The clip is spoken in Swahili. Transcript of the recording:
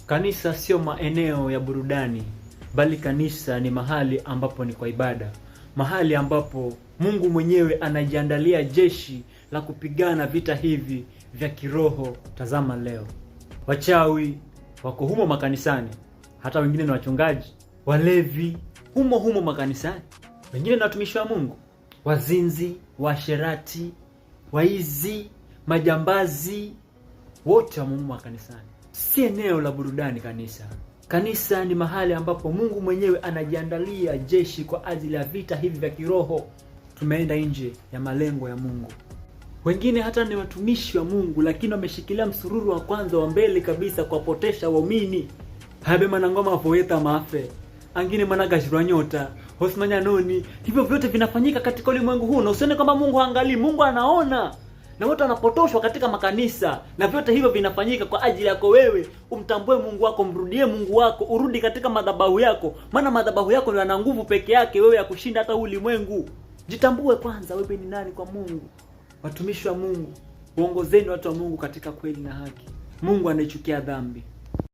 Kanisa sio maeneo ya burudani, bali kanisa ni mahali ambapo ni kwa ibada. Mahali ambapo Mungu mwenyewe anajiandalia jeshi la kupigana vita hivi vya kiroho. Tazama leo, wachawi wako humo makanisani, hata wengine ni wachungaji, walevi humo makanisani, wengine ni watumishi wa Mungu, wazinzi, washerati, waizi, majambazi, wote wamo makanisani. Si eneo la burudani kanisa. Kanisa ni mahali ambapo Mungu mwenyewe anajiandalia jeshi kwa ajili ya vita hivi vya kiroho. Tumeenda nje ya malengo ya Mungu. Wengine hata ni watumishi wa Mungu, lakini wameshikilia msururu wa kwanza wa mbele kabisa kuwapotesha waumini. Habe manangoma voeta mafe. Angine managashirwa nyota, hosmanya noni. Hivyo vyote vinafanyika katika ulimwengu huu. Na usione kwamba Mungu haangalii, Mungu anaona. Na watu wanapotoshwa katika makanisa, na vyote hivyo vinafanyika kwa ajili yako wewe. Umtambue Mungu wako, mrudie Mungu wako, urudi katika madhabahu yako. Maana madhabahu yako ndio yana nguvu peke yake wewe ya kushinda hata ulimwengu. Jitambue kwanza wewe ni nani kwa Mungu. Watumishi wa Mungu, uongozeni watu wa Mungu katika kweli na haki. Mungu anaichukia dhambi.